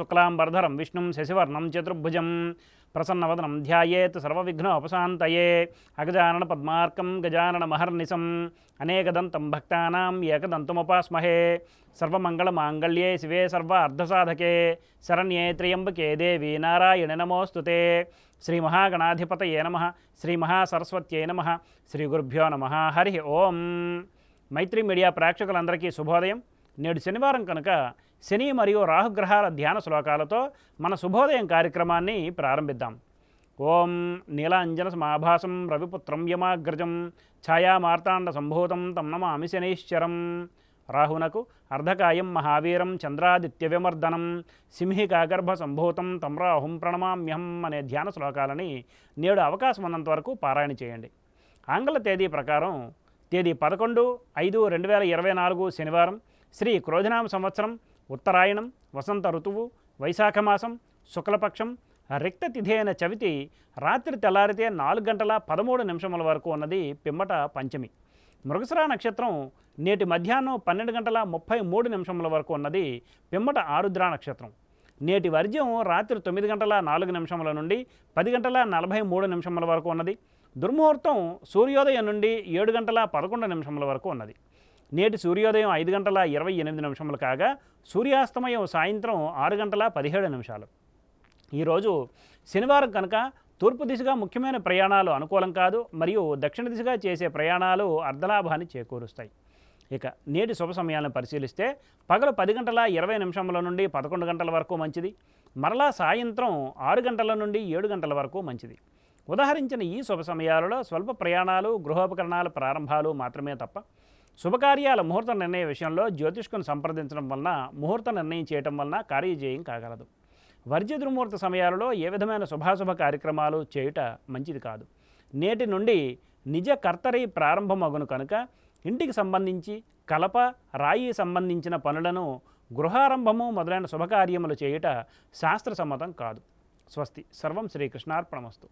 శుక్లాంబరధరం విష్ణుం శశివర్ణం చతుర్భుజం ప్రసన్నవదనం ధ్యాయేత్ సర్వవిఘ్నోపశాంతయే అగజానన పద్మార్కం గజానన మహర్నిశం అనేకదంతం భక్తానాం ఏకదంతముపాస్మహే సర్వమంగళమాంగళ్యే శివే సర్వార్ధసాధకే శరణ్యే త్ర్యంబకే దేవి నారాయణి నమోస్తుతే శ్రీ మహాగణాధిపతయే నమః శ్రీ మహాసరస్వత్యై నమః శ్రీ గురుభ్యో నమః హరి ఓం. మైత్రి మీడియా ప్రేక్షకులందరికీ శుభోదయం. నేడు శనివారం కనుక శని మరియు రాహుగ్రహాల ధ్యాన శ్లోకాలతో మన శుభోదయం కార్యక్రమాన్ని ప్రారంభిద్దాం. ఓం నీలాంజన సమాభాసం రవిపుత్రం యమాగ్రజం ఛాయామార్తాండ సంభూతం తం నమామి శనైశ్చరం. రాహునకు అర్ధకాయం మహావీరం చంద్రాదిత్య విమర్దనం సింహికాగర్భ సంభూతం తం రాహుం ప్రణమామ్యహం అనే ధ్యాన శ్లోకాలని నేడు అవకాశం ఉన్నంత వరకు పారాయణ చేయండి. ఆంగ్ల తేదీ ప్రకారం తేదీ 11/5/2024 శనివారం, శ్రీ క్రోధినామ సంవత్సరం, ఉత్తరాయణం, వసంత ఋతువు, వైశాఖ మాసం, శుక్లపక్షం, రిక్త తిథి అయిన చవితి రాత్రి తెల్లారితే 4:13 వరకు ఉన్నది పిమ్మట పంచమి. మృగశిర నక్షత్రం నేటి మధ్యాహ్నం 12:33 వరకు ఉన్నది పిమ్మట ఆరుద్ర నక్షత్రం. నేటి వర్జ్యం రాత్రి 9:04 నుండి 10:43 వరకు ఉన్నది. దుర్ముహూర్తం సూర్యోదయం నుండి 7:11 వరకు ఉన్నది. నేటి సూర్యోదయం 5:28 కాగా సూర్యాస్తమయం సాయంత్రం 6:17. ఈరోజు శనివారం కనుక తూర్పు దిశగా ముఖ్యమైన ప్రయాణాలు అనుకూలం కాదు, మరియు దక్షిణ దిశగా చేసే ప్రయాణాలు అర్ధలాభాన్ని చేకూరుస్తాయి. ఇక నేటి శుభ సమయాలను పరిశీలిస్తే పగలు 10:20 నుండి 11 వరకు మంచిది. మరలా సాయంత్రం 6 నుండి 7 వరకు మంచిది. ఉదాహరించిన ఈ శుభ సమయాలలో స్వల్ప ప్రయాణాలు, గృహోపకరణాల ప్రారంభాలు మాత్రమే తప్ప శుభకార్యాల ముహూర్త నిర్ణయ విషయంలో జ్యోతిష్కుని సంప్రదించడం వలన ముహూర్త నిర్ణయం చేయటం వలన కార్యజయం కాగలదు. వర్జ్య దుర్ముహూర్త సమయాలలో ఏ విధమైన శుభాశుభ కార్యక్రమాలు చేయుట మంచిది కాదు. నేటి నుండి నిజ కర్తరి ప్రారంభమగును కనుక ఇంటికి సంబంధించి కలప, రాయి సంబంధించిన పనులను, గృహారంభము మొదలైన శుభకార్యములు చేయుట శాస్త్ర సమ్మతం కాదు. స్వస్తి. సర్వం శ్రీకృష్ణార్పణమస్తు.